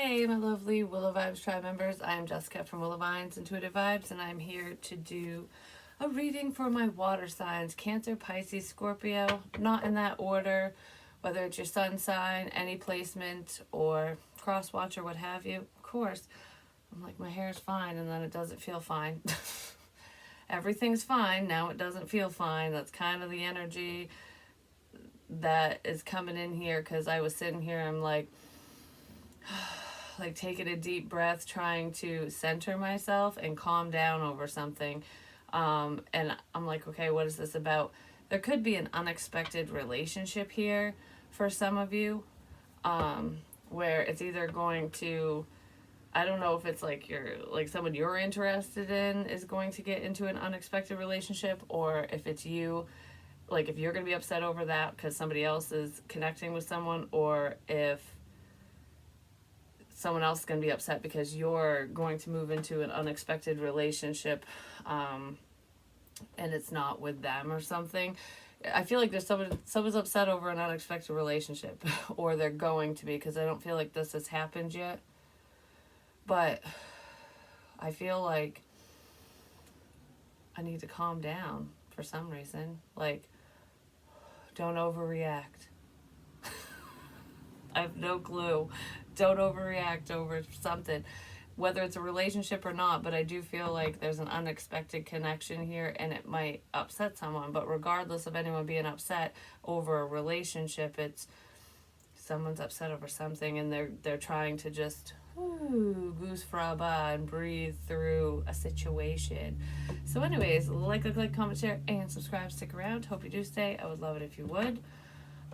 Hey, my lovely Willow Vibes tribe members. I am Jessica from Willow Vines Intuitive Vibes, and I'm here to do a reading for my water signs, Cancer, Pisces, Scorpio, not in that order, whether it's your sun sign, any placement, or cross watch or what have you. Of course, I'm like, my hair is fine, and then it doesn't feel fine. Everything's fine, now it doesn't feel fine. That's kind of the energy that is coming in here, because I was sitting here, I'm like taking a deep breath, trying to center myself and calm down over something. And I'm like, okay, what is this about? There could be an unexpected relationship here for some of you, where it's either going to, I don't know if it's like someone you're interested in is going to get into an unexpected relationship, or if it's you, like if you're going to be upset over that because somebody else is connecting with someone, or if someone else is going to be upset because you're going to move into an unexpected relationship, and it's not with them or something. I feel like there's someone's upset over an unexpected relationship, or they're going to be, because I don't feel like this has happened yet. But I feel like I need to calm down for some reason. Like, don't overreact. I have no clue. Don't overreact over something, whether it's a relationship or not. But I do feel like there's an unexpected connection here, and it might upset someone. But regardless of anyone being upset over a relationship, it's someone's upset over something, and they're trying to just goose fraba and breathe through a situation. So anyways, like, comment, share, and subscribe. Stick around. Hope you do stay. I would love it if you would.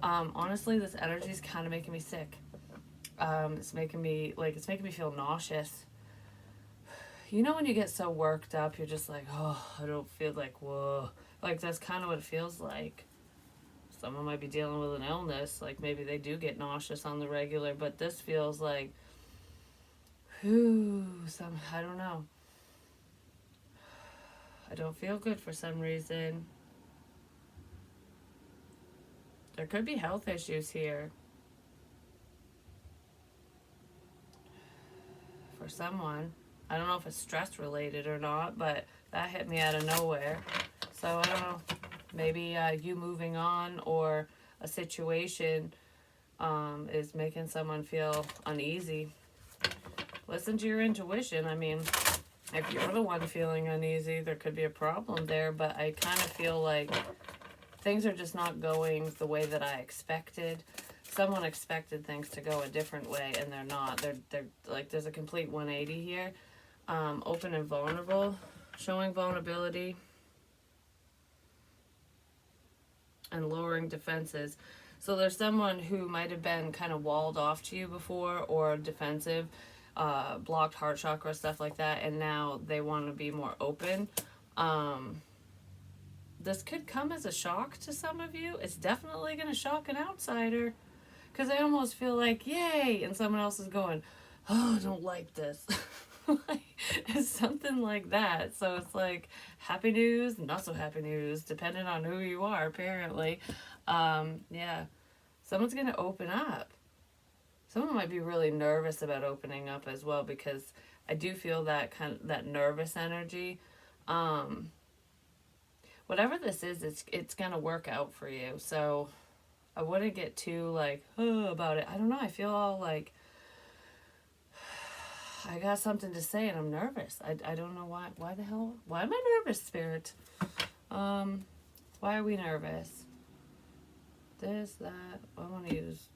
Honestly, this energy is kind of making me sick. It's making me feel nauseous. You know when you get so worked up, you're just like, oh, I don't feel like, whoa. Like, that's kind of what it feels like. Someone might be dealing with an illness, like maybe they do get nauseous on the regular, but this feels like, I don't know. I don't feel good for some reason. There could be health issues here for someone. I don't know if it's stress related or not, but that hit me out of nowhere. So I don't know. Maybe you moving on, or a situation is making someone feel uneasy. Listen to your intuition. I mean, if you're the one feeling uneasy, there could be a problem there, but I kind of feel like things are just not going the way that I expected. Someone expected things to go a different way, and they're not. They're like, there's a complete 180 here. Open and vulnerable, showing vulnerability, and lowering defenses. So there's someone who might have been kind of walled off to you before, or defensive, blocked heart chakra, stuff like that, and now they want to be more open. This could come as a shock to some of you. It's definitely going to shock an outsider, because I almost feel like, yay, and someone else is going, oh, I don't like this. It's something like that. So it's like happy news, not so happy news, depending on who you are, apparently. Yeah, someone's going to open up. Someone might be really nervous about opening up as well, because I do feel that that nervous energy. Whatever this is, it's gonna work out for you. So I wouldn't get too like, oh, about it. I don't know. I feel all like I got something to say and I'm nervous. I don't know why. Why the hell? Why am I nervous, Spirit? Why are we nervous? This, that. I want to use.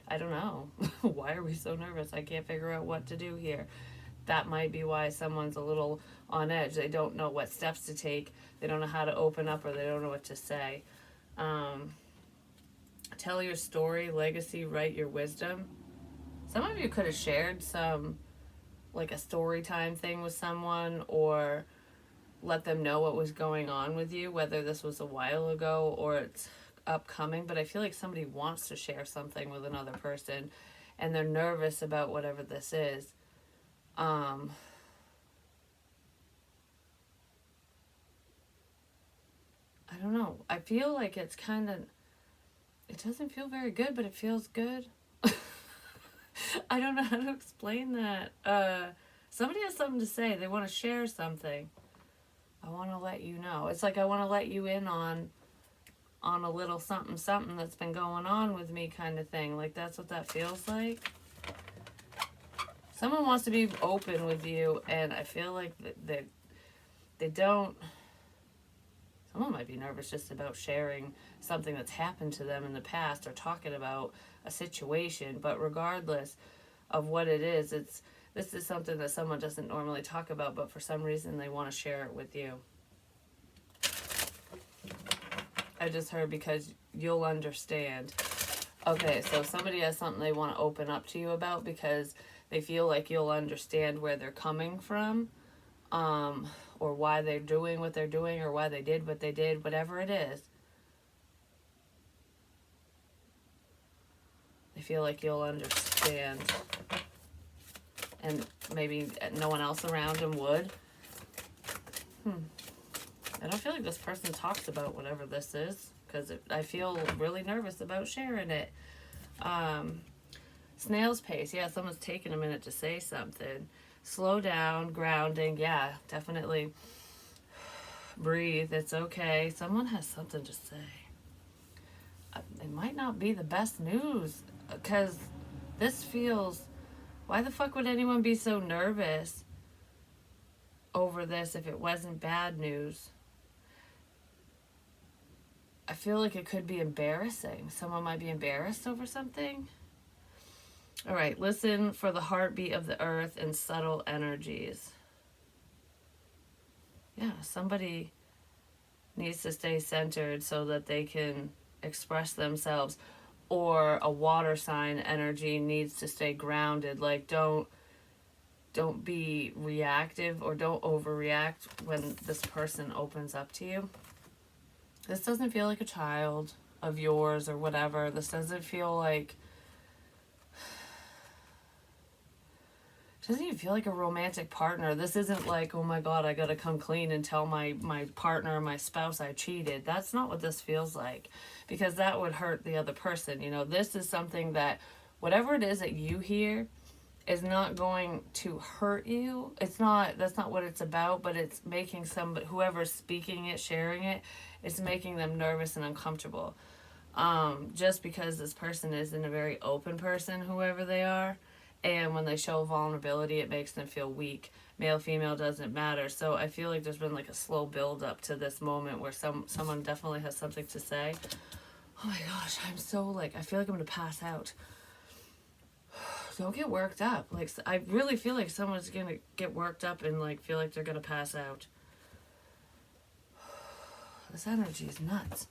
I don't know. Why are we so nervous? I can't figure out what to do here. That might be why someone's a little on edge. They don't know what steps to take. They don't know how to open up, or they don't know what to say. Tell your story, legacy, write your wisdom. Some of you could have shared some, like a story time thing with someone, or let them know what was going on with you, whether this was a while ago or it's upcoming. But I feel like somebody wants to share something with another person, and they're nervous about whatever this is. I don't know. I feel like it's kind of, it doesn't feel very good, but it feels good. I don't know how to explain that. Somebody has something to say. They want to share something. I want to let you know. It's like I want to let you in on a little something something that's been going on with me kind of thing. Like that's what that feels like. Someone wants to be open with you, and I feel like they don't. Someone might be nervous just about sharing something that's happened to them in the past or talking about a situation, but regardless of what it is, this is something that someone doesn't normally talk about, but for some reason they want to share it with you. I just heard because you'll understand. Okay, so somebody has something they want to open up to you about because they feel like you'll understand where they're coming from, or why they're doing what they're doing, or why they did what they did, whatever it is. They feel like you'll understand. And maybe no one else around them would. I don't feel like this person talks about whatever this is, because I feel really nervous about sharing it. Snail's pace. Yeah, someone's taking a minute to say something. Slow down, grounding. Yeah, definitely. Breathe. It's okay. Someone has something to say. It might not be the best news, because this feels... Why the fuck would anyone be so nervous over this if it wasn't bad news? I feel like it could be embarrassing. Someone might be embarrassed over something. All right, listen for the heartbeat of the earth and subtle energies. Yeah, somebody needs to stay centered so that they can express themselves. Or a water sign energy needs to stay grounded. Like, don't be reactive or don't overreact when this person opens up to you. This doesn't feel like a child of yours or whatever. This doesn't feel like... It doesn't even feel like a romantic partner. This isn't like, oh my God, I gotta come clean and tell my partner, my spouse I cheated. That's not what this feels like, because that would hurt the other person. You know, this is something that, whatever it is that you hear, is not going to hurt you. That's not what it's about, but it's making somebody, whoever's speaking it, sharing it, it's making them nervous and uncomfortable. Just because this person isn't a very open person, whoever they are. And when they show vulnerability, it makes them feel weak. Male, female, doesn't matter. So I feel like there's been like a slow build up to this moment where someone definitely has something to say. Oh my gosh, I'm so like, I feel like I'm gonna pass out. Don't get worked up. Like, I really feel like someone's gonna get worked up and like feel like they're gonna pass out. This energy is nuts.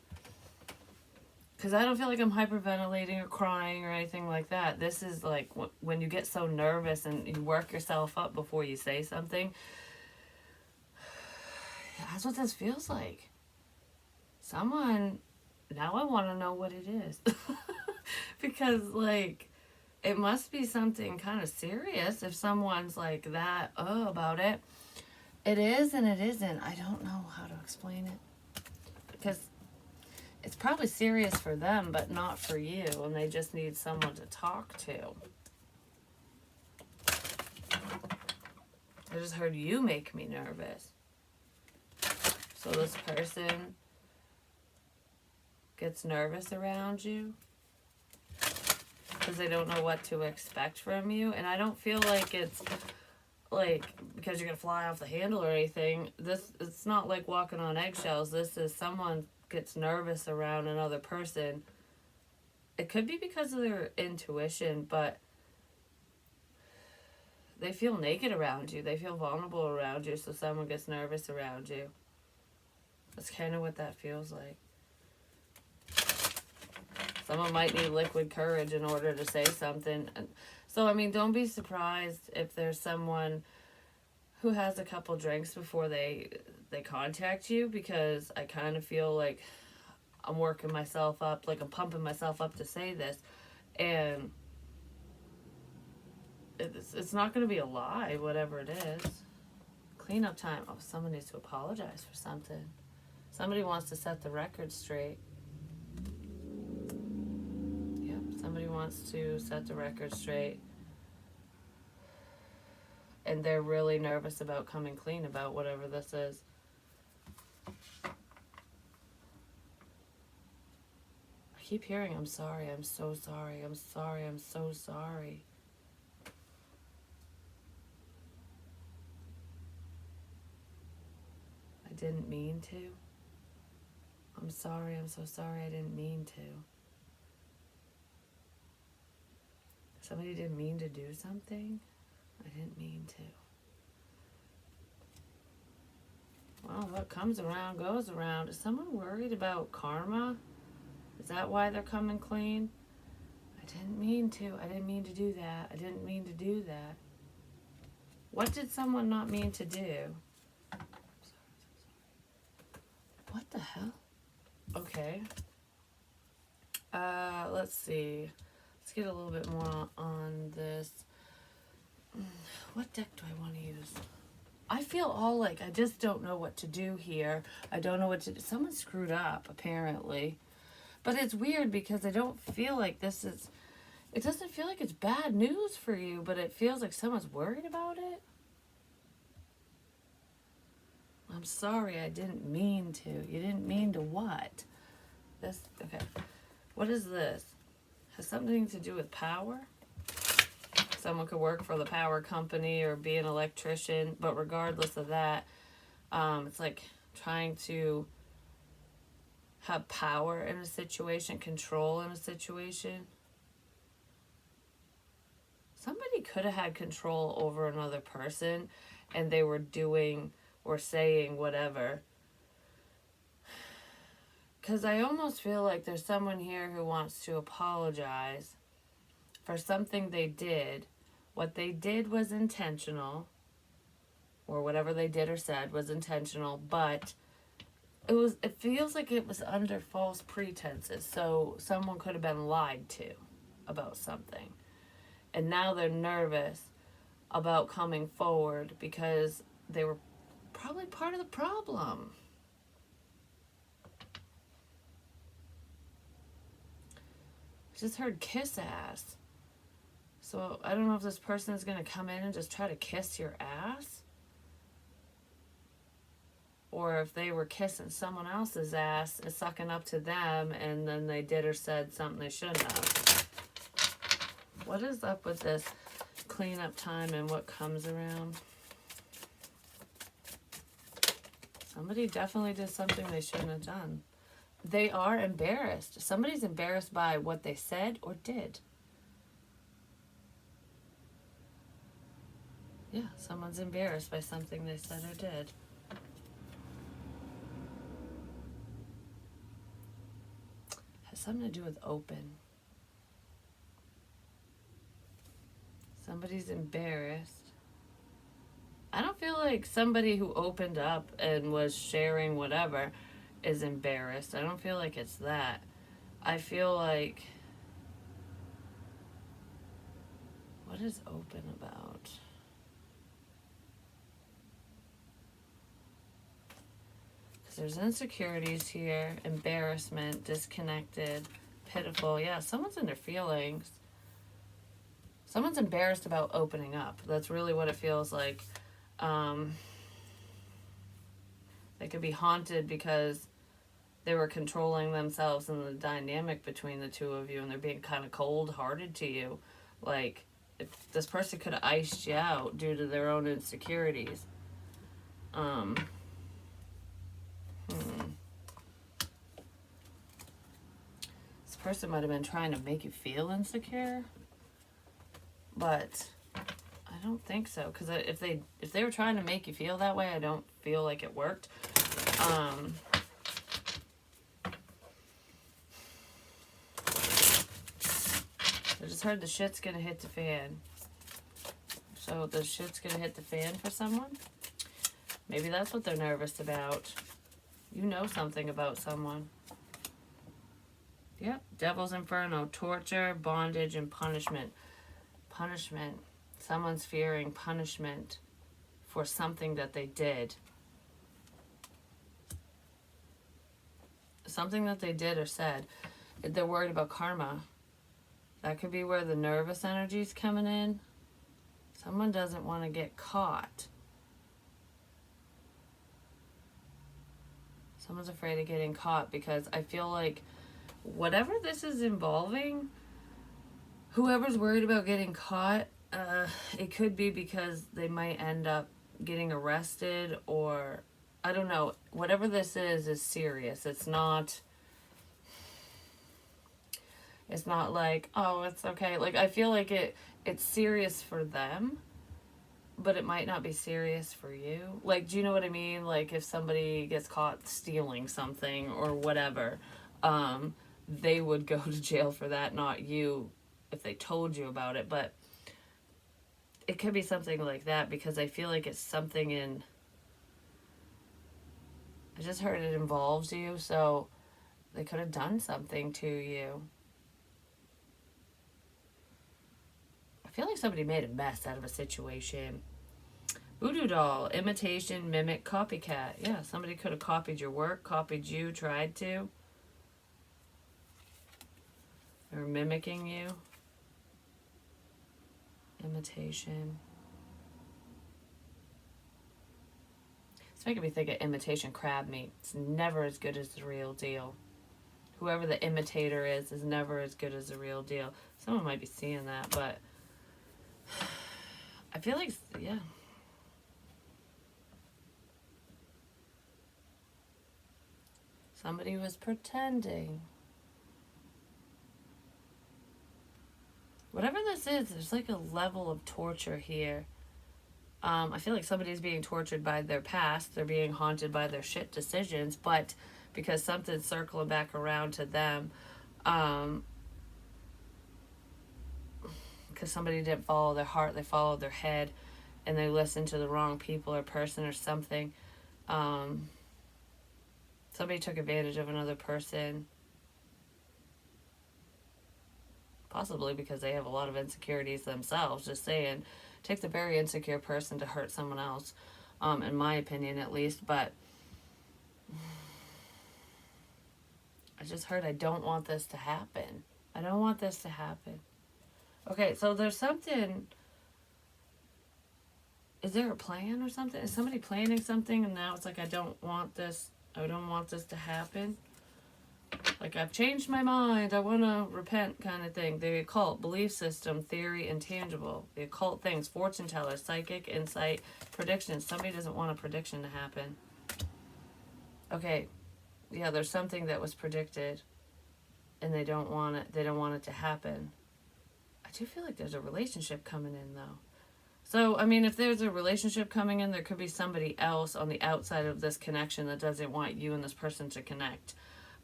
Because I don't feel like I'm hyperventilating or crying or anything like that. This is like when you get so nervous and you work yourself up before you say something. That's what this feels like. Someone... Now I want to know what it is. Because, like, it must be something kind of serious if someone's like that about it. It is and it isn't. I don't know how to explain it. Because... it's probably serious for them, but not for you, and they just need someone to talk to. I just heard you make me nervous. So this person gets nervous around you because they don't know what to expect from you, and I don't feel like it's like because you're gonna fly off the handle or anything. It's not like walking on eggshells. This is someone gets nervous around another person. It could be because of their intuition, but they feel naked around you. They feel vulnerable around you, so someone gets nervous around you. That's kind of what that feels like. Someone might need liquid courage in order to say something. So, I mean, don't be surprised if there's someone who has a couple drinks before they contact you, because I kind of feel like I'm working myself up, like I'm pumping myself up to say this, and it's not going to be a lie, whatever it is. Cleanup time. Oh, someone needs to apologize for something. Somebody wants to set the record straight. Yep, somebody wants to set the record straight. and they're really nervous about coming clean about whatever this is. I keep hearing, I'm sorry, I'm so sorry, I'm sorry, I'm so sorry. I didn't mean to. I'm sorry, I'm so sorry, I didn't mean to. Somebody didn't mean to do something? I didn't mean to. Well, what comes around goes around. Is someone worried about karma? Is that why they're coming clean? I didn't mean to. I didn't mean to do that. I didn't mean to do that. What did someone not mean to do? What the hell? Okay. Let's see. Let's get a little bit more on this. What deck do I want to use? I feel all like I just don't know what to do here. I don't know what to do. Someone screwed up, apparently. But it's weird because I don't feel like this is... It doesn't feel like it's bad news for you, but it feels like someone's worried about it. I'm sorry, I didn't mean to. You didn't mean to what? This, okay. What is this? Has something to do with power? Someone could work for the power company or be an electrician, but regardless of that, it's like trying to have power in a situation, control in a situation. Somebody could have had control over another person and they were doing or saying whatever. Because I almost feel like there's someone here who wants to apologize for something they did. What they did was intentional, or whatever they did or said was intentional, but it feels like it was under false pretenses. So someone could have been lied to about something. And now they're nervous about coming forward because they were probably part of the problem. I just heard kiss ass. So I don't know if this person is going to come in and just try to kiss your ass. Or if they were kissing someone else's ass and sucking up to them and then they did or said something they shouldn't have. What is up with this cleanup time and what comes around? Somebody definitely did something they shouldn't have done. They are embarrassed. Somebody's embarrassed by what they said or did. Yeah, someone's embarrassed by something they said or did. Has something to do with open. Somebody's embarrassed. I don't feel like somebody who opened up and was sharing whatever is embarrassed. I don't feel like it's that. I feel like... What is open about? Because there's insecurities here, embarrassment, disconnected, pitiful. Yeah, someone's in their feelings. Someone's embarrassed about opening up. That's really what it feels like. They could be haunted because they were controlling themselves and the dynamic between the two of you, and they're being kind of cold-hearted to you. Like, if this person could have iced you out due to their own insecurities. This person might have been trying to make you feel insecure, but I don't think so. Because if they were trying to make you feel that way, I don't feel like it worked. I just heard the shit's gonna hit the fan. So the shit's gonna hit the fan for someone? Maybe that's what they're nervous about. You know something about someone. Yep, Devil's Inferno, torture, bondage, and punishment. Punishment. Someone's fearing punishment for something that they did. Something that they did or said. They're worried about karma. That could be where the nervous energy is coming in. Someone doesn't want to get caught. Someone's afraid of getting caught because I feel like whatever this is involving, whoever's worried about getting caught, it could be because they might end up getting arrested, or I don't know. Whatever this is serious. It's not like, oh, it's okay. Like, I feel like it's serious for them, but it might not be serious for you. Like, do you know what I mean? Like, if somebody gets caught stealing something or whatever, they would go to jail for that, not you, if they told you about it. But it could be something like that, because I feel like it's something in... I just heard it involves you, so they could have done something to you. I feel like somebody made a mess out of a situation. Voodoo doll, imitation, mimic, copycat. Yeah, somebody could have copied your work, copied you, tried to. Or mimicking you. Imitation. It's making me think of imitation crab meat. It's never as good as the real deal. Whoever the imitator is never as good as the real deal. Someone might be seeing that, but I feel like, yeah. Somebody was pretending. Whatever this is, there's like a level of torture here. I feel like somebody's being tortured by their past. They're being haunted by their shit decisions, but because something's circling back around to them, because somebody didn't follow their heart, they followed their head, and they listened to the wrong people or person or something. Somebody took advantage of another person, possibly because they have a lot of insecurities themselves. Just saying, it takes a very insecure person to hurt someone else, in my opinion at least. But I just heard, I don't want this to happen. I don't want this to happen. Okay, so there's something... Is there a plan or something? Is somebody planning something and now it's like, I don't want this to happen? Like, I've changed my mind, I want to repent kind of thing. The occult, belief system, theory, intangible. The occult things, fortune teller, psychic, insight, predictions. Somebody doesn't want a prediction to happen. Okay, yeah, there's something that was predicted and they don't want it to happen. I do feel like there's a relationship coming in, though. So, I mean, if there's a relationship coming in, there could be somebody else on the outside of this connection that doesn't want you and this person to connect.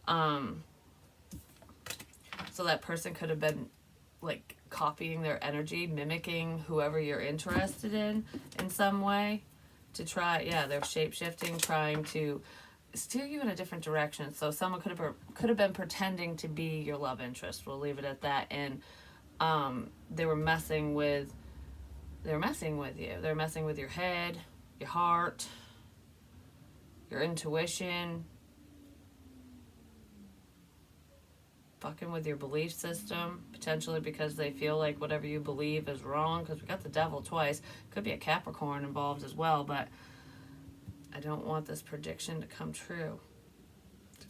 So that person could have been, like, copying their energy, mimicking whoever you're interested in some way to try, yeah, they're shape-shifting, trying to steer you in a different direction. So someone could have been pretending to be your love interest. We'll leave it at that. And they were messing with you. They're messing with your head, your heart, your intuition, fucking with your belief system, potentially because they feel like whatever you believe is wrong, because we got the devil twice. Could be a Capricorn involved as well, but I don't want this prediction to come true.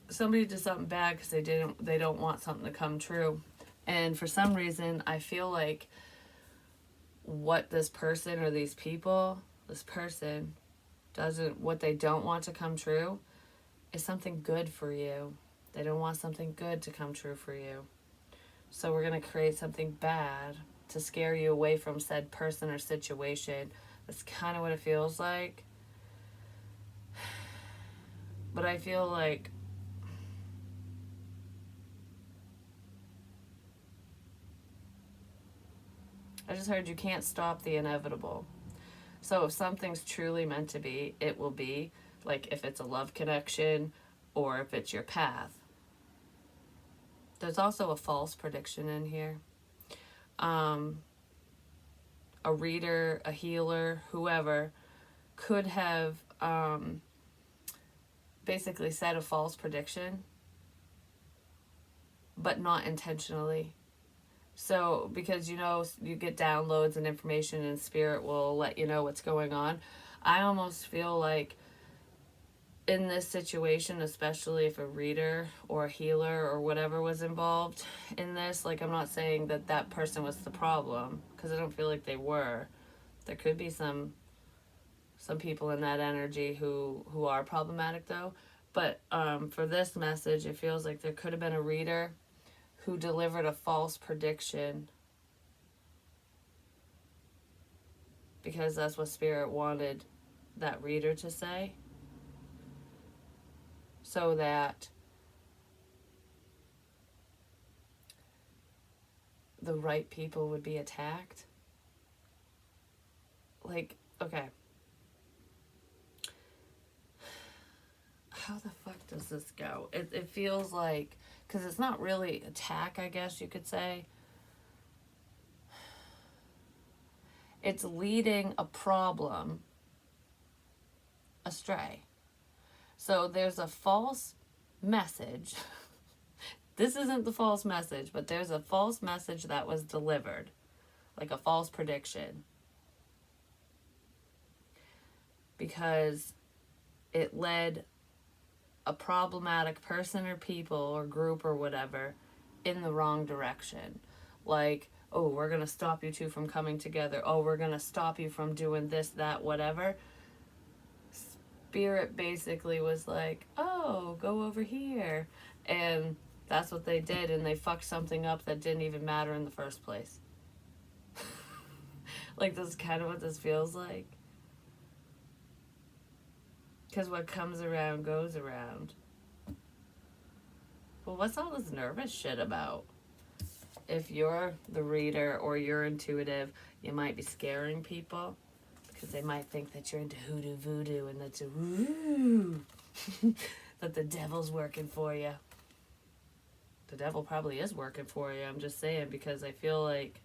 Somebody did something bad because they don't want something to come true. And for some reason, I feel like what this person or these people, this person what they don't want to come true is something good for you. They don't want something good to come true for you. So we're going to create something bad to scare you away from said person or situation. That's kind of what it feels like. But I feel like I just heard you can't stop the inevitable. So if something's truly meant to be, it will be. Like if it's a love connection or if it's your path. There's also a false prediction in here. A reader, a healer, whoever could have basically said a false prediction, but not intentionally. So, because you know, you get downloads and information, and spirit will let you know what's going on. I almost feel like in this situation, especially if a reader or a healer or whatever was involved in this, like, I'm not saying that that person was the problem, because I don't feel like they were. There could be some people in that energy who are problematic though. But for this message, it feels like there could have been a reader who delivered a false prediction because that's what spirit wanted that reader to say, so that the right people would be attacked. Like, okay, how the fuck does this go? It feels like, because it's not really attack, I guess you could say. It's leading a problem astray. So there's a false message. This isn't the false message, but there's a false message that was delivered, like a false prediction, because it led a problematic person or people or group or whatever in the wrong direction. Like, oh, we're going to stop you two from coming together. Oh, we're going to stop you from doing this, that, whatever. Spirit basically was like, oh, go over here. And that's what they did, and they fucked something up that didn't even matter in the first place. Like, this is kind of what this feels like. Because what comes around goes around. Well, what's all this nervous shit about? If you're the reader or you're intuitive, you might be scaring people because they might think that you're into hoodoo voodoo and that's a woo that the devil's working for you. The devil probably is working for you, I'm just saying, because I feel like,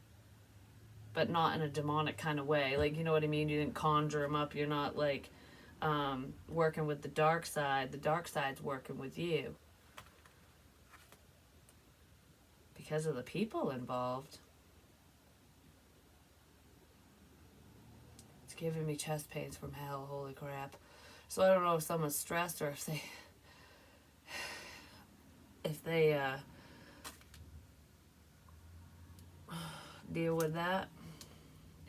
but not in a demonic kind of way. Like, you know what I mean? You didn't conjure him up. You're not like working with the dark side. The dark side's working with you. Because of the people involved. It's giving me chest pains from hell, holy crap. So I don't know if someone's stressed or if they deal with that.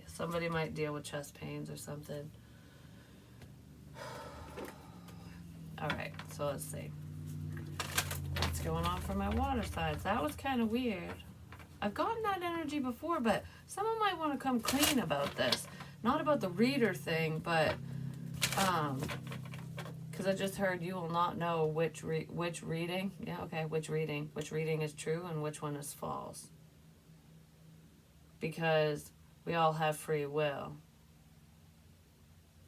Somebody might deal with chest pains or something. Alright, so let's see. What's going on for my water signs? That was kind of weird. I've gotten that energy before, but someone might want to come clean about this. Not about the reader thing, but because I just heard you will not know which reading. Yeah, okay, which reading is true and which one is false. Because we all have free will.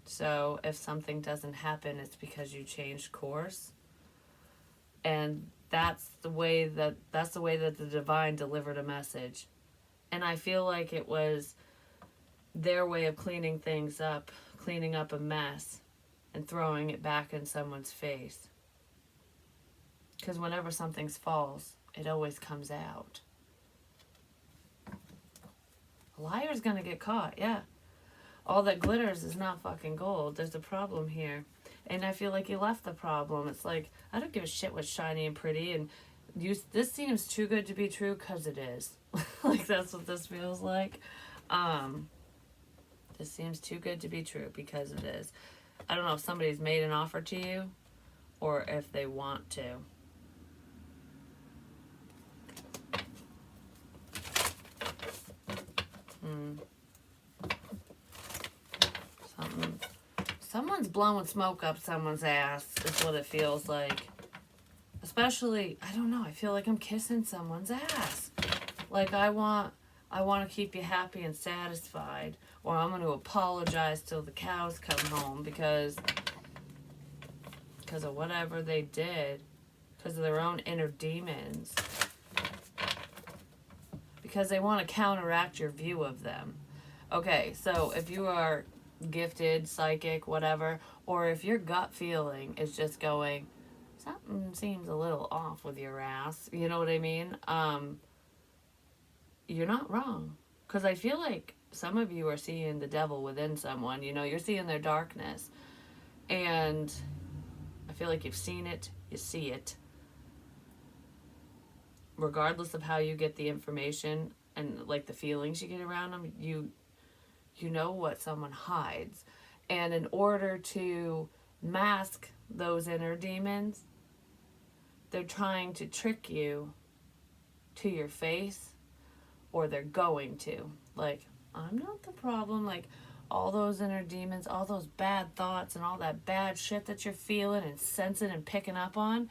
So if something doesn't happen, it's because you changed course. And that's the way that the divine delivered a message. And I feel like it was their way of cleaning things up, cleaning up a mess and throwing it back in someone's face. Because whenever something's false, it always comes out. A liar's gonna get caught, yeah. All that glitters is not fucking gold. There's a problem here. And I feel like you left the problem. It's like, I don't give a shit what's shiny and pretty. And this seems too good to be true because it is. Like, that's what this feels like. This seems too good to be true because it is. I don't know if somebody's made an offer to you or if they want to. Someone's blowing smoke up someone's ass is what it feels like. Especially, I don't know, I feel like I'm kissing someone's ass. Like, I want to keep you happy and satisfied, or I'm going to apologize till the cows come home because of whatever they did, because of their own inner demons. Because they want to counteract your view of them. Okay, so if you are gifted, psychic, whatever, or if your gut feeling is just going, something seems a little off with your ass, you know what I mean? you're not wrong. Because I feel like some of you are seeing the devil within someone. You know, you're seeing their darkness. And I feel like you've seen it, you see it. Regardless of how you get the information and like the feelings you get around them, you know what someone hides. And in order to mask those inner demons, they're trying to trick you to your face, or they're going to. Like, I'm not the problem. Like, all those inner demons, all those bad thoughts, and all that bad shit that you're feeling and sensing and picking up on,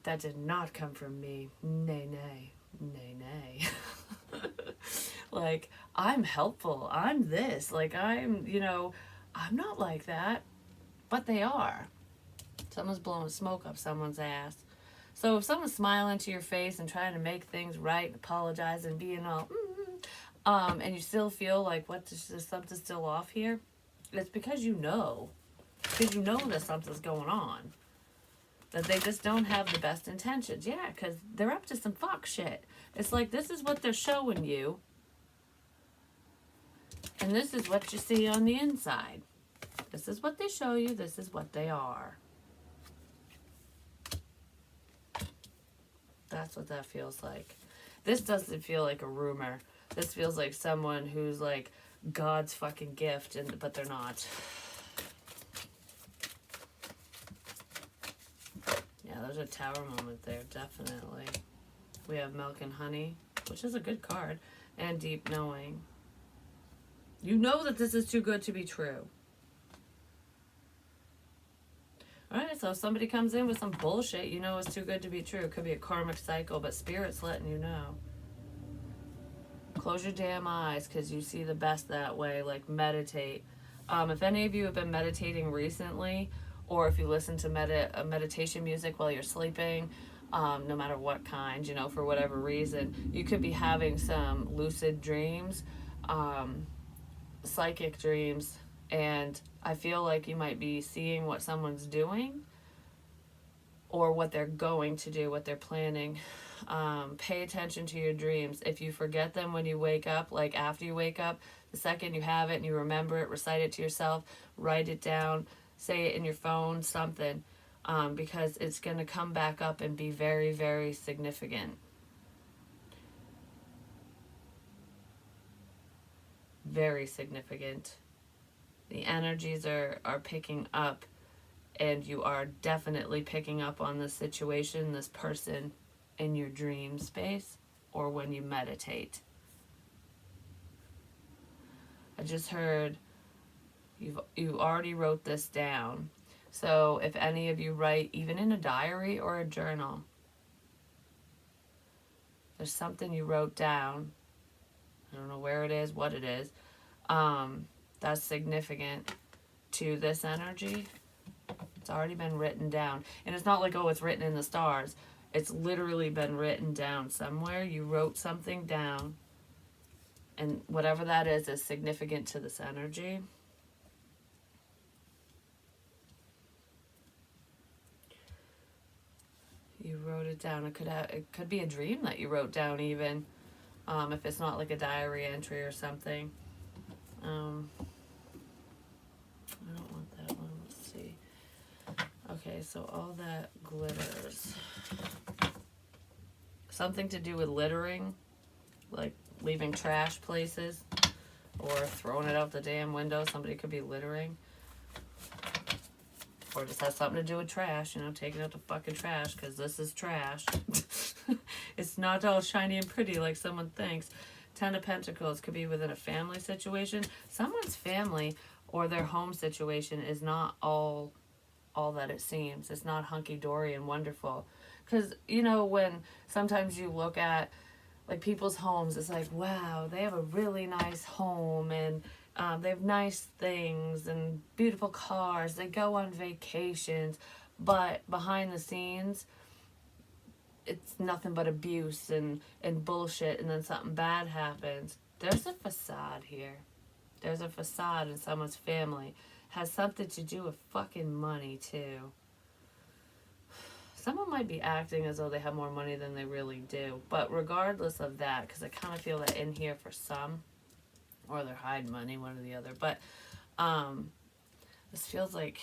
that did not come from me. Nay, nay. Nay, nay. Like, I'm helpful. I'm this. Like, I'm not like that. But they are. Someone's blowing smoke up someone's ass. So if someone's smiling to your face and trying to make things right and apologize and being all, and you still feel like, there's something still off here, it's because you know. Because you know that something's going on. That they just don't have the best intentions. Yeah, because they're up to some fuck shit. It's like, this is what they're showing you. And this is what you see on the inside. This is what they show you. This is what they are. That's what that feels like. This doesn't feel like a rumor. This feels like someone who's like God's fucking gift, but they're not. Yeah, there's a tower moment there, definitely. We have milk and honey, which is a good card, and deep knowing. You know that this is too good to be true. Alright, so if somebody comes in with some bullshit, you know it's too good to be true. It could be a karmic cycle, but Spirit's letting you know. Close your damn eyes, because you see the best that way. Like, meditate. If any of you have been meditating recently, or if you listen to meditation music while you're sleeping, no matter what kind, for whatever reason, you could be having some lucid dreams, psychic dreams, and I feel like you might be seeing what someone's doing or what they're going to do, what they're planning. Pay attention to your dreams. If you forget them when you wake up, like after you wake up, the second you have it and you remember it, recite it to yourself, write it down, say it in your phone, something, because it's going to come back up and be very, very significant. Very significant. The energies are picking up, and you are definitely picking up on this situation, this person in your dream space, or when you meditate. I just heard you already wrote this down. So if any of you write, even in a diary or a journal, there's something you wrote down, I don't know where it is, what it is, that's significant to this energy. It's already been written down. And it's not like, oh, it's written in the stars. It's literally been written down somewhere. You wrote something down, and whatever that is significant to this energy. You wrote it down. It could be a dream that you wrote down, even if it's not like a diary entry or something. I don't want that one. Let's see. Okay, so all that glitters. Something to do with littering, like leaving trash places or throwing it out the damn window. Somebody could be littering. Or just has something to do with trash, taking out the fucking trash, because this is trash. It's not all shiny and pretty like someone thinks. 10 of Pentacles could be within a family situation. Someone's family or their home situation is not all that it seems. It's not hunky-dory and wonderful. Because, when sometimes you look at, like, people's homes, it's like, wow, they have a really nice home, and they have nice things and beautiful cars. They go on vacations. But behind the scenes, it's nothing but abuse and bullshit, and then something bad happens. There's a facade here. There's a facade in someone's family. Has something to do with fucking money, too. someone might be acting as though they have more money than they really do. But regardless of that, because I kind of feel that in here for some, or they're hiding money, one or the other. But this feels like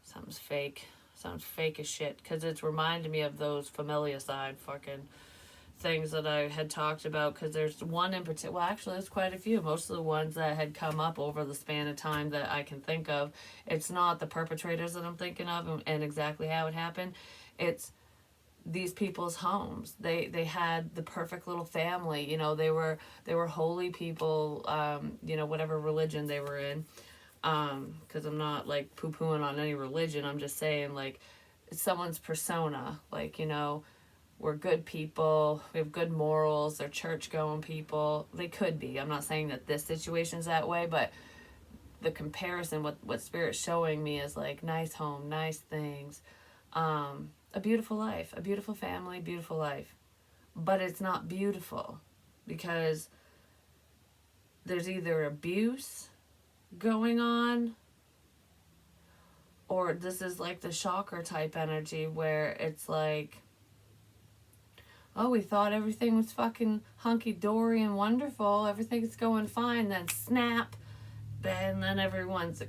something's fake. Sounds fake as shit. Because it's reminding me of those familiar side fucking things that I had talked about. Because there's one in particular. Well, actually, there's quite a few. Most of the ones that had come up over the span of time that I can think of. It's not the perpetrators that I'm thinking of and exactly how it happened. It's these people's homes. They had the perfect little family. You know, they were holy people. You know, whatever religion they were in. Because I'm not like poo-pooing on any religion. I'm just saying, like, it's someone's persona. Like, you know, we're good people. We have good morals. They're church-going people. They could be. I'm not saying that this situation's that way, but the comparison, what Spirit's showing me is like nice home, nice things, a beautiful life, a beautiful family, beautiful life. But it's not beautiful because there's either abuse going on, or this is like the shocker type energy where it's like, oh, we thought everything was fucking hunky-dory and wonderful, everything's going fine, then snap, and then everyone's,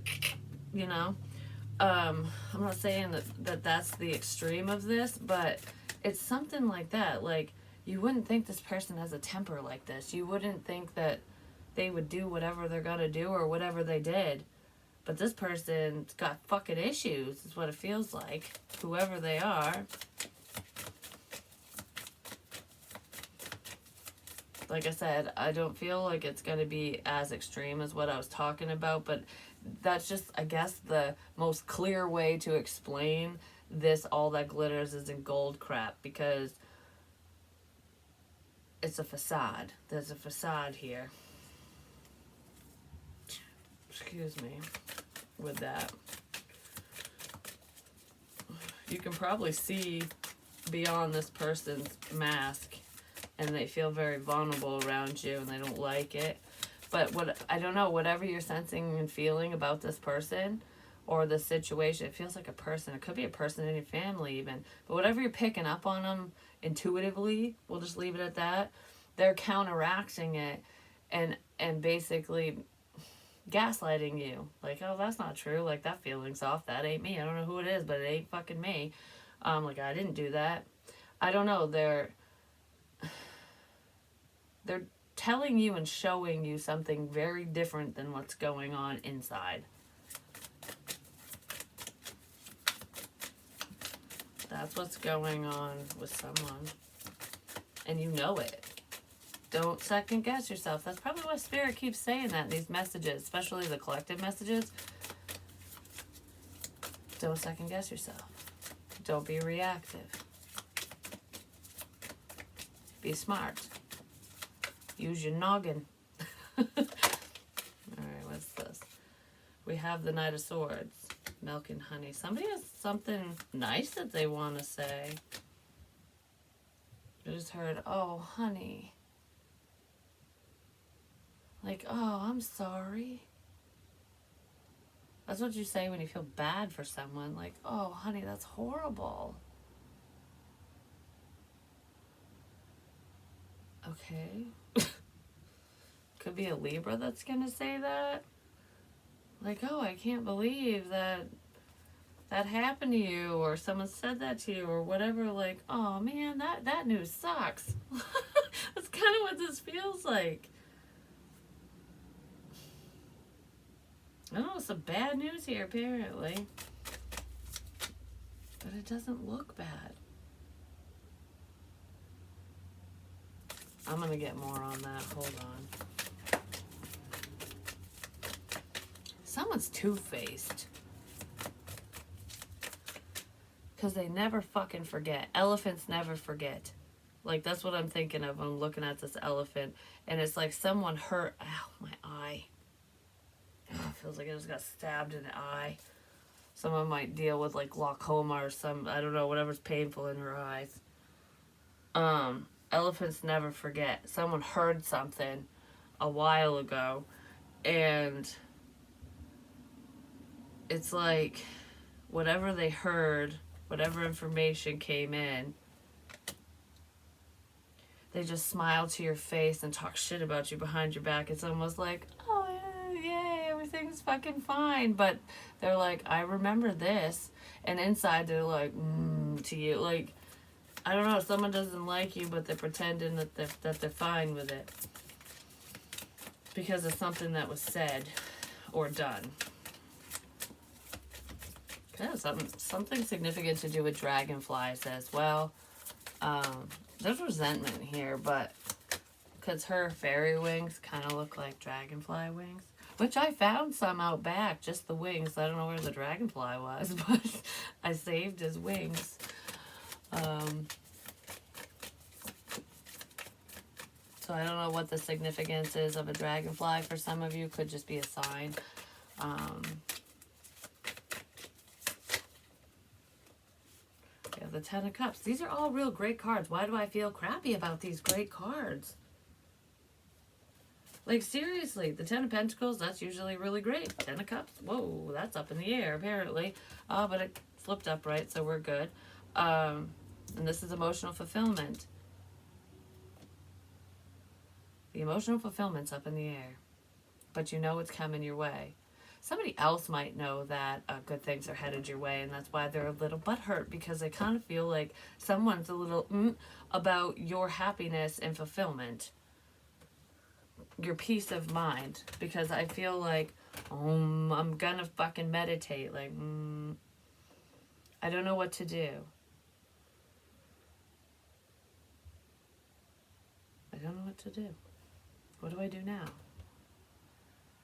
you know. I'm not saying that that's the extreme of this, but it's something like that. Like, you wouldn't think this person has a temper like this. You wouldn't think that they would do whatever they're gonna do or whatever they did. But this person's got fucking issues, is what it feels like. Whoever they are. Like I said, I don't feel like it's gonna be as extreme as what I was talking about, but that's just, I guess, the most clear way to explain this all that glitters is in gold crap, because it's a facade. There's a facade here. Excuse me, with that. You can probably see beyond this person's mask, and they feel very vulnerable around you, and they don't like it. But what, I don't know, whatever you're sensing and feeling about this person or the situation, it feels like a person. It could be a person in your family even. But whatever you're picking up on them intuitively, we'll just leave it at that. They're counteracting it and basically gaslighting you. Like, oh, that's not true. Like, that feeling's off. That ain't me. I don't know who it is, but it ain't fucking me. Like, I didn't do that. I don't know. They're telling you and showing you something very different than what's going on inside. That's what's going on with someone. And you know it. Don't second guess yourself. That's probably why Spirit keeps saying that in these messages, especially the collective messages. Don't second guess yourself. Don't be reactive. Be smart. Use your noggin. Alright, what's this? We have the Knight of Swords. Milk and honey. Somebody has something nice that they want to say. I just heard, oh, honey. Like, oh, I'm sorry. That's what you say when you feel bad for someone. Like, oh, honey, that's horrible. Okay. Could be a Libra that's gonna say that. Like, oh, I can't believe that happened to you, or someone said that to you, or whatever. Like, oh man, that news sucks. That's kind of what this feels like. I don't know, some bad news here apparently, but it doesn't look bad. I'm gonna get more on that. Hold on. Someone's two-faced. Because they never fucking forget. Elephants never forget. Like, that's what I'm thinking of when I'm looking at this elephant. And it's like someone hurt. Ow, my eye. Oh, it feels like I just got stabbed in the eye. Someone might deal with like glaucoma or some, I don't know, whatever's painful in her eyes. Elephants never forget. Someone heard something a while ago, and it's like whatever they heard, whatever information came in, they just smile to your face and talk shit about you behind your back. It's almost like, oh, yay, everything's fucking fine. But they're like, I remember this. And inside they're like, to you. Like, I don't know, someone doesn't like you, but they're pretending that they're fine with it. Because of something that was said or done. Yeah, something significant to do with dragonflies as well. There's resentment here, but because her fairy wings kind of look like dragonfly wings, which I found some out back, just the wings. I don't know where the dragonfly was, but I saved his wings. So I don't know what the significance is of a dragonfly. For some of you, could just be a sign. Yeah, the Ten of Cups. These are all real great cards. Why do I feel crappy about these great cards? Like, seriously, the Ten of Pentacles, that's usually really great. Ten of Cups, whoa, that's up in the air, apparently. But it flipped upright, so we're good. And this is emotional fulfillment. The emotional fulfillment's up in the air. But you know it's coming your way. Somebody else might know that good things are headed your way, and that's why they're a little butthurt, because they kind of feel like someone's a little about your happiness and fulfillment. Your peace of mind. Because I feel like, I'm gonna fucking meditate. Like, I don't know what to do. I don't know what to do. What do I do now?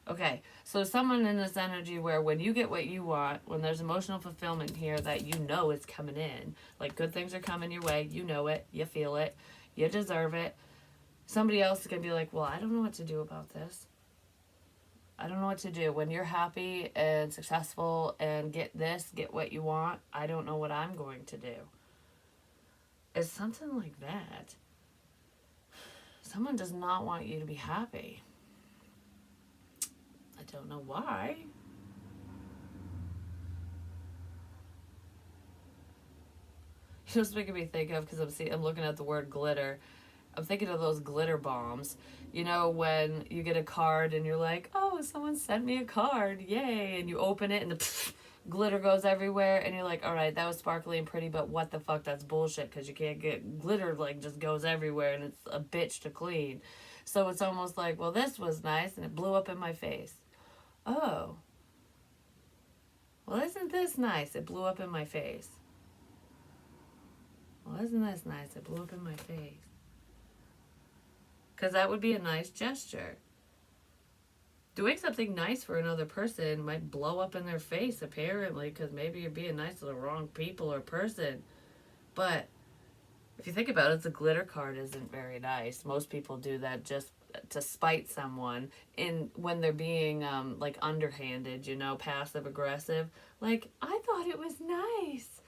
Okay, so someone in this energy where when you get what you want, when there's emotional fulfillment here that you know is coming in, like good things are coming your way, you know it, you feel it, you deserve it. Somebody else is going to be like, well, I don't know what to do about this. I don't know what to do. When you're happy and successful and get what you want, I don't know what I'm going to do. It's something like that. Someone does not want you to be happy. I don't know why. You're just making me think of, because I'm looking at the word glitter. I'm thinking of those glitter bombs. You know, when you get a card and you're like, oh, someone sent me a card, yay, and you open it and the glitter goes everywhere, and you're like, all right, that was sparkly and pretty, but what the fuck, that's bullshit, because you can't get glitter, like, just goes everywhere, and it's a bitch to clean. So it's almost like, well, this was nice, and it blew up in my face. Oh. Well, isn't this nice? It blew up in my face. Well, isn't this nice? It blew up in my face. Because that would be a nice gesture. Doing something nice for another person might blow up in their face, apparently, because maybe you're being nice to the wrong people or person. But if you think about it, the glitter card isn't very nice. Most people do that just to spite someone when they're being like underhanded, you know, passive aggressive. Like, I thought it was nice,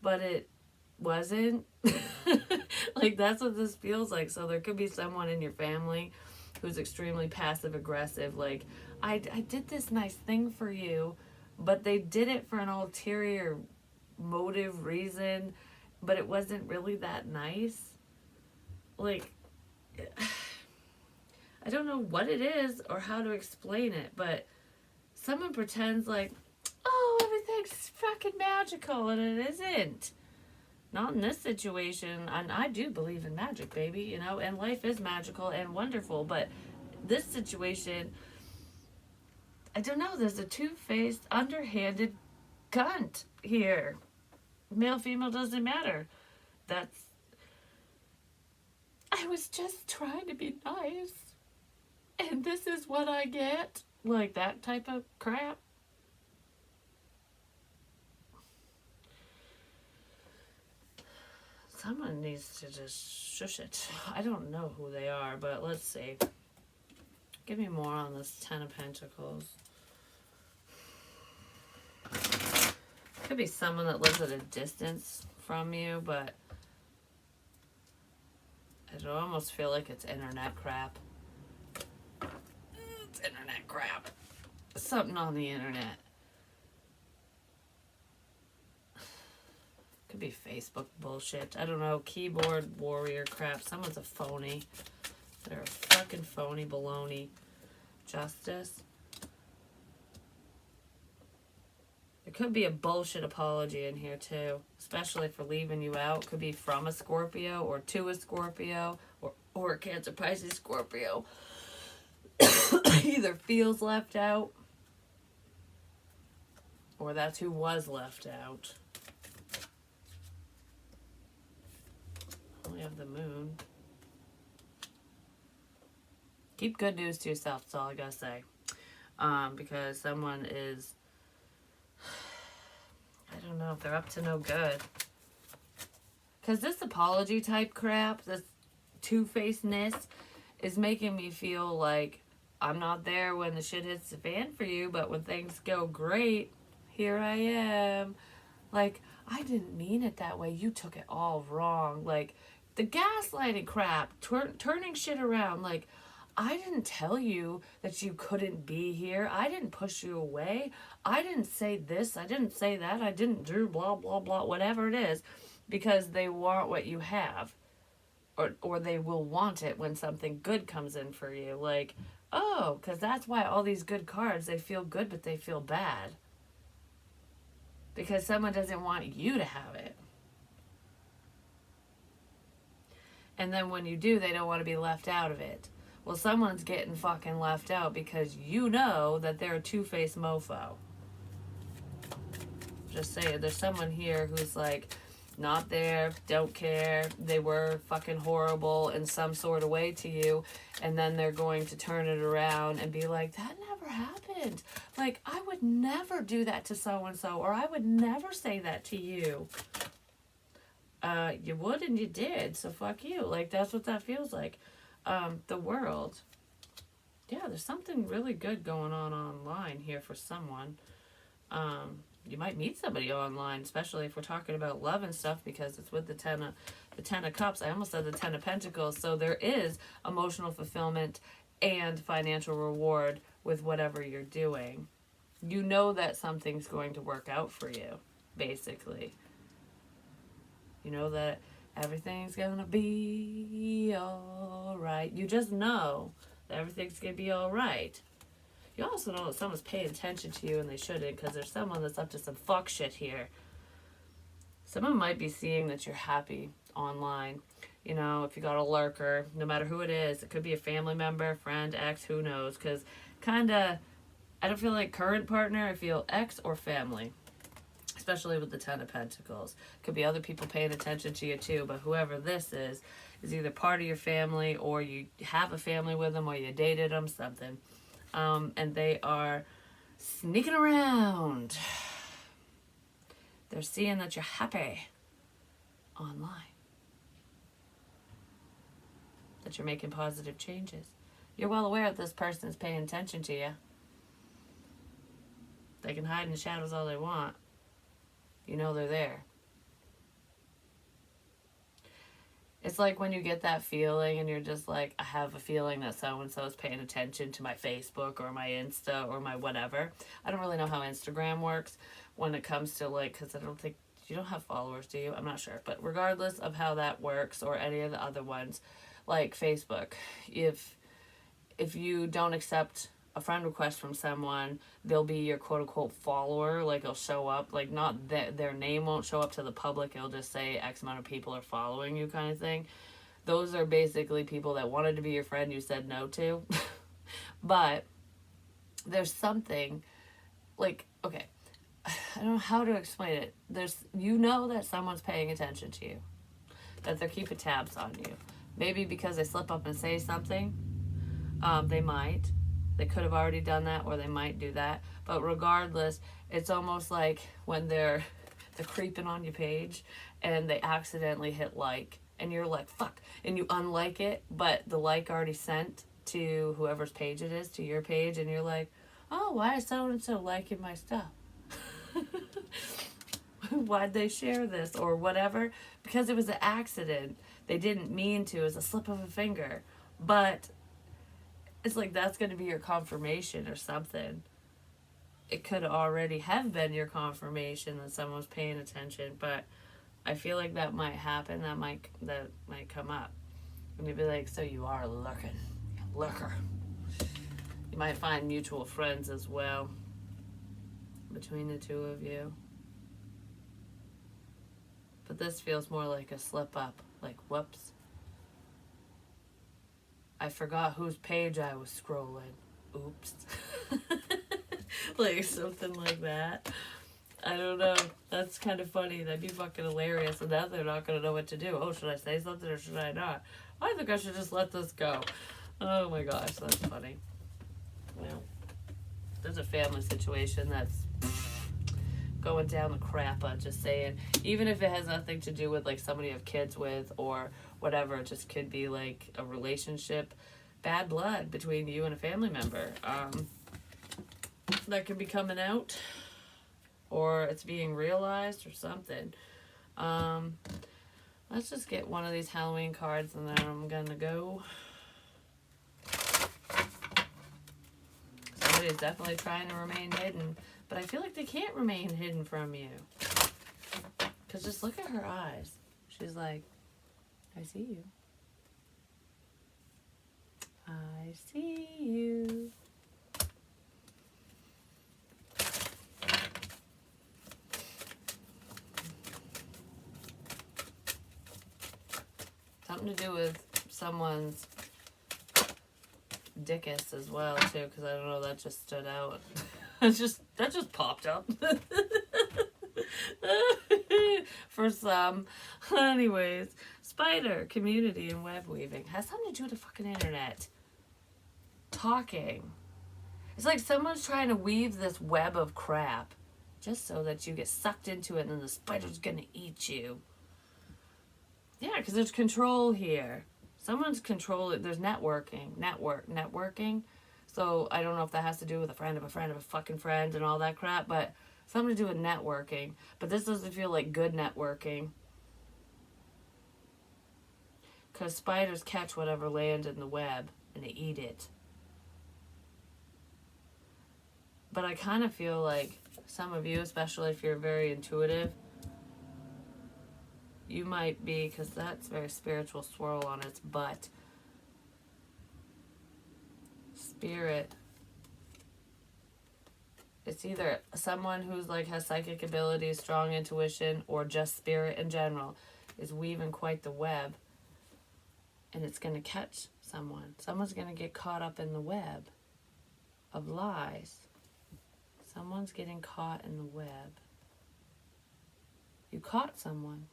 but it wasn't. Like, that's what this feels like. So there could be someone in your family who's extremely passive aggressive. Like, I did this nice thing for you, but they did it for an ulterior motive reason, but it wasn't really that nice. Like, I don't know what it is or how to explain it, but someone pretends like, oh, everything's fucking magical, and it isn't. Not in this situation, and I do believe in magic, baby, you know, and life is magical and wonderful, but this situation, I don't know, there's a two-faced, underhanded cunt here. Male, female, doesn't matter. I was just trying to be nice, and this is what I get. Like, that type of crap. Someone needs to just shush it. I don't know who they are, but let's see. Give me more on this Ten of Pentacles. Could be someone that lives at a distance from you, but I almost feel like it's internet crap. It's internet crap. Something on the internet. Facebook bullshit. I don't know, keyboard warrior crap. Someone's a phony. They're a fucking phony baloney. Justice. There could be a bullshit apology in here too, especially for leaving you out. Could be from a Scorpio or to a Scorpio or a Cancer, Pisces, Scorpio. Either feels left out or that's who was left out. We have the moon. Keep good news to yourself, that's all I gotta say. Because someone is, I don't know if they're up to no good. Because this apology type crap, this two-facedness, is making me feel like I'm not there when the shit hits the fan for you, but when things go great, here I am. Like, I didn't mean it that way. You took it all wrong. Like, the gaslighting crap, turning shit around. Like, I didn't tell you that you couldn't be here. I didn't push you away. I didn't say this. I didn't say that. I didn't do blah, blah, blah, whatever it is. Because they want what you have. Or they will want it when something good comes in for you. Like, oh, because that's why all these good cards, they feel good, but they feel bad. Because someone doesn't want you to have it. And then when you do, they don't want to be left out of it. Well, someone's getting fucking left out because you know that they're a two-faced mofo. Just saying, there's someone here who's like, not there, don't care, they were fucking horrible in some sort of way to you, and then they're going to turn it around and be like, that never happened. Like, I would never do that to so-and-so, or I would never say that to you. You would and you did, so fuck you. Like, that's what that feels like. The world. Yeah, there's something really good going on online here for someone. You might meet somebody online, especially if we're talking about love and stuff, because it's with the Ten of Cups. I almost said the Ten of Pentacles. So there is emotional fulfillment and financial reward with whatever you're doing. You know that something's going to work out for you, basically. You know that everything's gonna be alright. You just know that everything's gonna be alright. You also know that someone's paying attention to you and they shouldn't, because there's someone that's up to some fuck shit here. Someone might be seeing that you're happy online. You know, if you got a lurker, no matter who it is, it could be a family member, friend, ex, who knows. Because I don't feel like current partner, I feel ex or family. Especially with the Ten of Pentacles. Could be other people paying attention to you too, but whoever this is either part of your family, or you have a family with them, or you dated them, something. And they are sneaking around. They're seeing that you're happy online. That you're making positive changes. You're well aware that this person is paying attention to you. They can hide in the shadows all they want. You know they're there. It's like when you get that feeling and you're just like, I have a feeling that so-and-so is paying attention to my Facebook or my Insta or my whatever. I don't really know how Instagram works when it comes to like, because I don't think, you don't have followers, do you? I'm not sure. But regardless of how that works, or any of the other ones, like Facebook, if you don't accept a friend request from someone, they'll be your quote-unquote follower. Like, it'll show up, like, not that their name won't show up to the public, it'll just say X amount of people are following you, kind of thing. Those are basically people that wanted to be your friend you said no to. But there's something like, okay, I don't know how to explain it. You know that someone's paying attention to you, that they're keeping tabs on you. Maybe because they slip up and say something, they might. They could have already done that, or they might do that. But regardless, it's almost like when they're creeping on your page and they accidentally hit like, and you're like, fuck, and you unlike it, but the like already sent to whoever's page it is, to your page, and you're like, oh, why is so-and-so liking my stuff? Why'd they share this or whatever? Because it was an accident. They didn't mean to. It was a slip of a finger. But it's like that's going to be your confirmation or something. It could already have been your confirmation that someone's paying attention, but I feel like that might happen. That might come up. And you'd be like, so you are looking. Looker. You might find mutual friends as well between the two of you. But this feels more like a slip up. Like, whoops. I forgot whose page I was scrolling. Oops. Like, something like that. I don't know. That's kind of funny. That'd be fucking hilarious. And now they're not going to know what to do. Oh, should I say something or should I not? I think I should just let this go. Oh my gosh, that's funny. Well, there's a family situation that's going down the crap, I'm just saying. Even if it has nothing to do with like somebody you have kids with or whatever, it just could be like a relationship, bad blood between you and a family member. That could be coming out, or it's being realized or something. Let's just get one of these Halloween cards and then I'm gonna go. Somebody's definitely trying to remain hidden, but I feel like they can't remain hidden from you. Because just look at her eyes. She's like, I see you. I see you. Something to do with someone's dickus as well too, because I don't know, that just stood out. That just popped up. For some. Anyways, spider, community, and web weaving has something to do with the fucking internet. Talking. It's like someone's trying to weave this web of crap just so that you get sucked into it and then the spider's gonna eat you. Yeah, because there's control here. Someone's controlling. There's networking. So I don't know if that has to do with a friend of a friend of a fucking friend and all that crap, but something to do with networking. But this doesn't feel like good networking. Because spiders catch whatever lands in the web and they eat it. But I kind of feel like some of you, especially if you're very intuitive, you might be, because that's very spiritual swirl on its butt. Spirit. It's either someone who's like has psychic abilities, strong intuition, or just spirit in general is weaving quite the web. And it's going to catch someone. Someone's going to get caught up in the web of lies. Someone's getting caught in the web. You caught someone.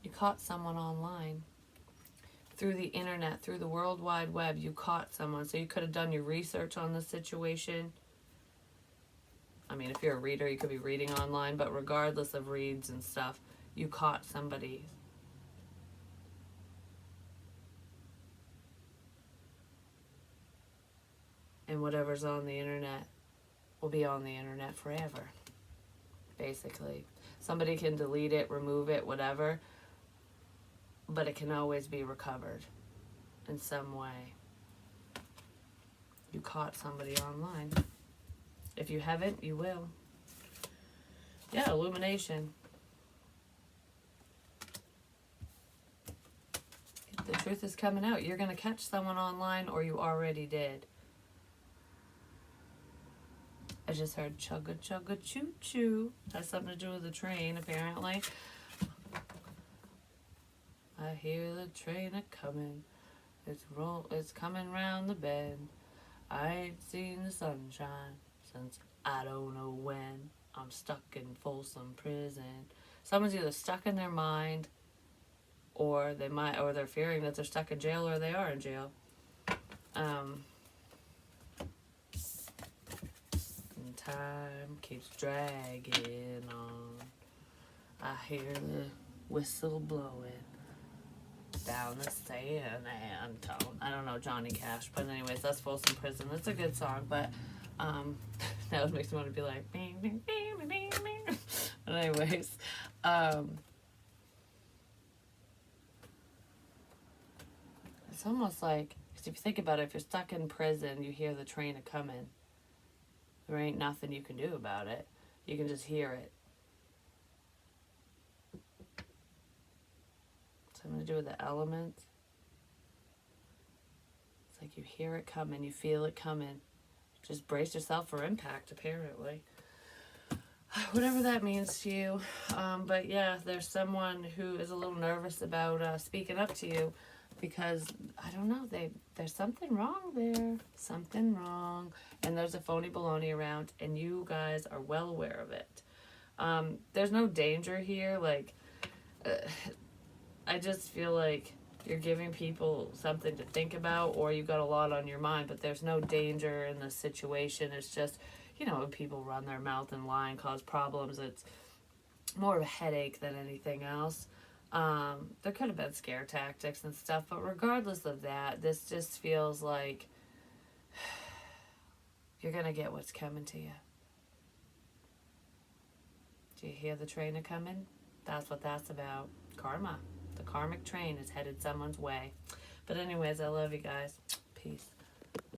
You caught someone online. Through the internet, through the World Wide Web, you caught someone. So you could have done your research on the situation. I mean, if you're a reader, you could be reading online, but regardless of reads and stuff, you caught somebody. And whatever's on the internet will be on the internet forever, basically. Somebody can delete it, remove it, whatever, but it can always be recovered in some way. You caught somebody online. If you haven't, you will. Yeah, illumination. The truth is coming out. You're going to catch someone online, or you already did. I just heard chugga chugga choo choo. Has something to do with the train, apparently. I hear the train a coming. It's coming round the bend. I ain't seen the sunshine since I don't know when. I'm stuck in Folsom Prison. Someone's either stuck in their mind, or they're fearing that they're stuck in jail, or they are in jail. Time keeps dragging on. I hear the whistle blowing down the San Antone. I don't know Johnny Cash, but anyways, that's Folsom Prison. It's a good song, but that would make me want to be like bing, bing, bing, bing, bing. But anyways, it's almost like Because if you think about it, if you're stuck in prison, you hear the train a coming. There ain't nothing you can do about it. You can just hear it. So I'm going to do with the elements. It's like you hear it coming, you feel it coming. Just brace yourself for impact, apparently. Whatever that means to you. But yeah, there's someone who is a little nervous about speaking up to you because, I don't know, there's something wrong there. Something wrong. And there's a phony baloney around, and you guys are well aware of it. There's no danger here. Like, I just feel like you're giving people something to think about, or you've got a lot on your mind, but there's no danger in the situation. It's just, you know, when people run their mouth and lie and cause problems, it's more of a headache than anything else. There could have been scare tactics and stuff, but regardless of that, this just feels like you're going to get what's coming to you. Do you hear the train a coming? That's what that's about. Karma. The karmic train is headed someone's way. But anyways, I love you guys. Peace.